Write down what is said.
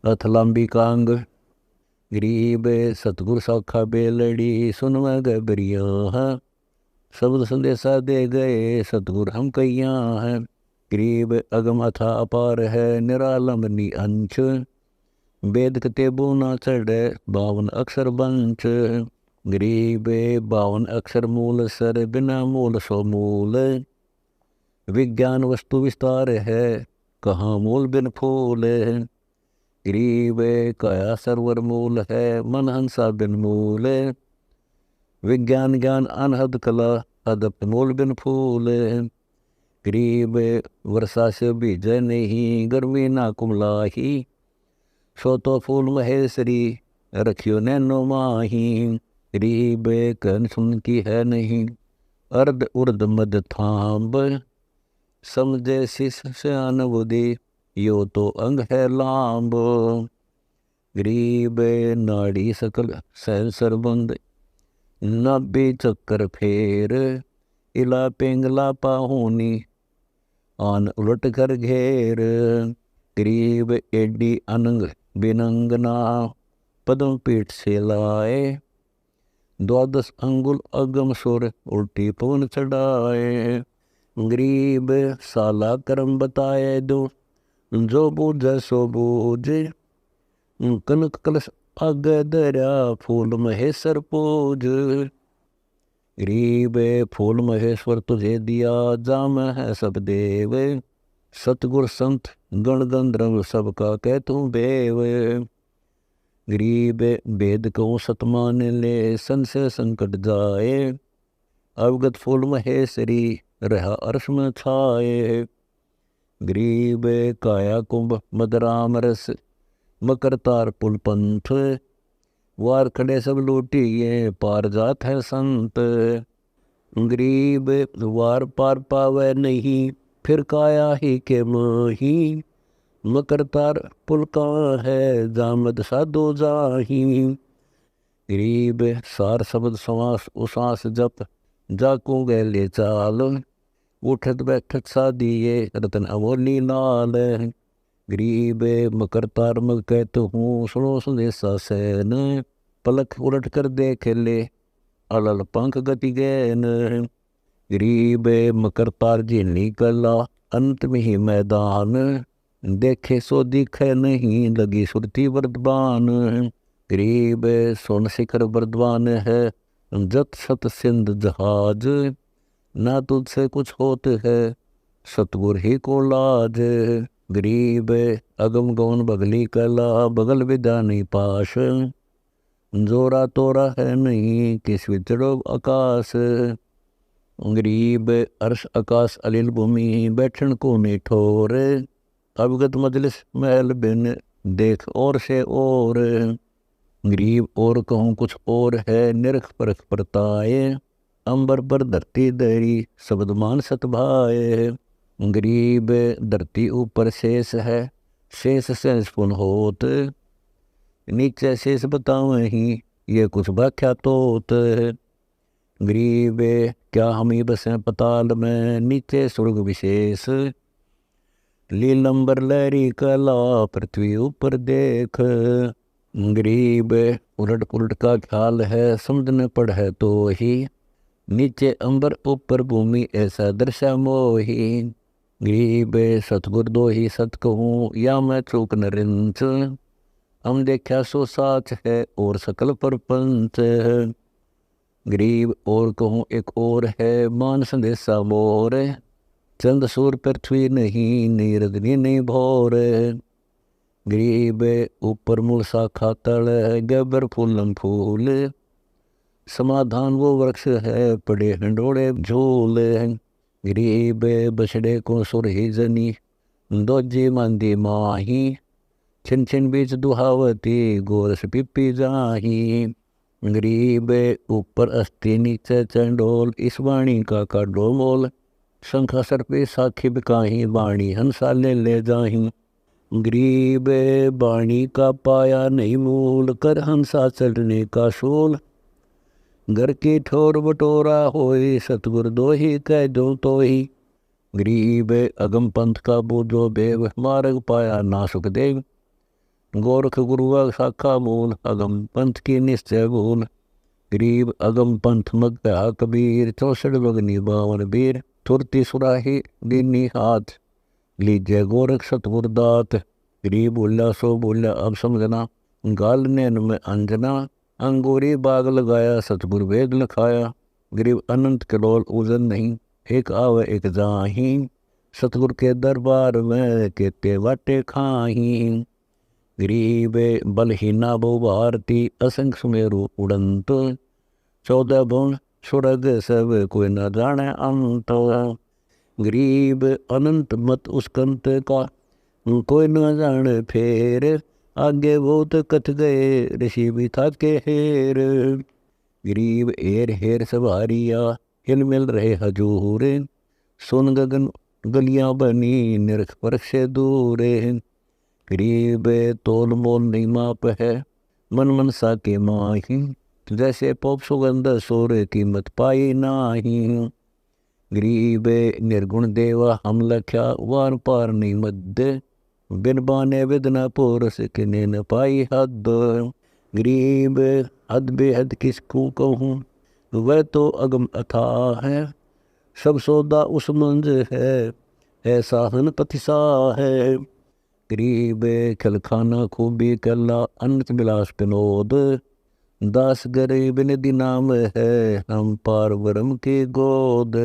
अथलांबी Kong. गरीब सतगुर सौखा बेलड़ी सुनवा गबरिया है। शब्द संदेशा दे गए सतगुर हम कैया हैं। गरीब अगम अथा अपार है निरालम नि अंश। वेद कतेबू ना चढ़े 52 अक्षर बंच। गरीब 52 अक्षर मूल सर बिना मूल सो मूल। विज्ञान वस्तु विस्तार है कहाँ मूल बिन फूल। गरीब काया सरवर मूल है मन हंसा बिन मूल। विज्ञान ज्ञान अनहद कला अदप मूल बिन फूल। गरीब वर्षा से बीजे नहीं गर्मी ना कुमलाही। सो तो फूल महेश्वरी रखियो नैनो माही। गरीब कन सुन की है नहीं अर्ध उर्द मद थांब। समझे शिष सयान बुद्धि यो तो अंग है लांब। गरीब नाड़ी सकल सहसर बंद नाभि चक्कर फेर। इला पिंगला पाहुनी आन उलट कर घेर। गरीब एडी अनंग बिनंगना पदम पीठ से लाए। 12 अंगुल अगम सुर उल्टी पवन चढ़ाए। गरीब साला कर्म बताए दो जो बूझ सो बूझ। कनक कलश आग दरिया फूल महेश्वर पूज। गरीब फूल महेश्वर तुझे दिया जाम है सब देव। सतगुर संत गण गंधर्व सबका कह तू बेव। गरीब वेद को सतमान ले संशय संकट जाए। अवगत फूल महेश्वरी रहा अर्श में छाए। गरीब काया कुंभ मदराम रस मकर तार पुल पंथ। वार खड़े सब लूटिए पार जात है संत। गरीब वार पार पावे नहीं फिर काया ही के मोही। मकर तार पुल कहाँ है जामद साधो जाही। गरीब सार शब्द समास उसास जप जाको गैले चाल। उठत बैठत सादिए रतन अमोली लाल। गरीब मकर तार मग कहते हूँ सुनो संदेशा सैन। पलक उलट कर देख ले अलल पंख गति गैन। गरीब मकर तार झीलनी कला अंत में ही मैदान। देखे सो दिखे नहीं लगी सुरती वर्धमान। गरीब सोन शिखर वर्धमान है जत सत सिंध जहाज। ना तुझसे कुछ होते है सतगुर ही को लाज। गरीब अगम गौन बगली कला बगल विद्या नहीं पाश। जोरा तोरा है नहीं किस विचड़ो आकाश। गरीब अर्श आकाश अलिल भूमि बैठन को नहीं ठोर। अवगत मजलिस महल बिन देख और से और। गरीब और कहूँ कुछ और है निरख परख परताए। अंबर पर धरती दरी शब्द मान सतभाए। गरीब धरती ऊपर शेष है शेष शेष पुन होत। नीचे शेष बतावे ही ये कुछ व्याख्या तोत। गरीब क्या हम ही बसें पताल में नीचे स्वर्ग विशेष। लीलंबर लहरी कला पृथ्वी ऊपर देख। गरीब उलट पुलट का ख्याल है समझने पड़ है तो ही। नीचे अंबर ऊपर भूमि ऐसा दर्शा मोही। गरीब सतगुर दो ही सत कहूँ या मैं चूक न रिंच। हम देखा सो साच है और सकल परपंच। गरीब और कहूँ एक और है मान संदेशा मोर। चंद सूर पृथ्वी नहीं नीरदनी नहीं भोर। गरीब ऊपर मूल शाखा तल गबर फूलम फूल। समाधान वो वृक्ष है पड़े हंडोड़े झूल। गरीब बछड़े को सुर ही जनी दोजी मांदी माही। छिन छिन बीच दुहावती गोरस पिपी जाही। गरीब ऊपर अस्थि नीचे चंडोल इस वाणी का काडो मोल। शंखा सर पे साखी बिकाही वाणी हंसा ले जाही। गरीब वाणी का पाया नहीं मूल कर हंसा चढ़ने का शूल। घर की ठोर बटोरा होए सतगुर दो ही कह दो तो ही। गरीब अगम पंथ का बूझो बेव मार्ग पाया ना सुखदेव। गोरख गुरुआ शाखा मूल, अगम पंथ की निश्चय भूल। गरीब अगम पंथ मग कहा कबीर, 64 बगनी 52 बीर। तुरती सुराही दीनी हाथ, लीजिए गोरख सतगुर दात। गरीब बोला सो बोला अब समझना, गाल नैन में अंजना। अंगूरी बाग लगाया सतगुर वेद लिखाया। गरीब अनंत करोल उजन नहीं, एक आवे एक जाही। सतगुर के दरबार में केते वाटे खाही। गरीब बलहीना बहु भारती, असंख सुमेरु उड़ंत। 14 भुवन स्वर्ग सब कोई न जाने अंत। गरीब अनंत मत उसकंत का, कोई न जाने फेर। आगे बहुत कथ गए, ऋषि भी था के हेर। गरीब हेर हेर सवारिया, हिल मिल रहे हजूर। सुन गगन गलियां बनी, निरख परख से दूर। गरीब तोल मोल नहीं माप है, मन मन सा के माही। जैसे पोप सुगंध सोर, कीमत पाई नाही। गरीब निर्गुण देवा हम लख्या, वार पार नहीं मद। बिन बाने विदना पोरस, किने न पाई हद। गरीब हद बेहद किसको कहूँ, वह तो अगम अथाह है। सब सौदा उस मंज है, ऐसा हन पथिसा है। गरीब खलखाना खूबी कला, अनंत विलास विनोद। दास गरीब निधि नाम है, हम पार ब्रह्म की गोद।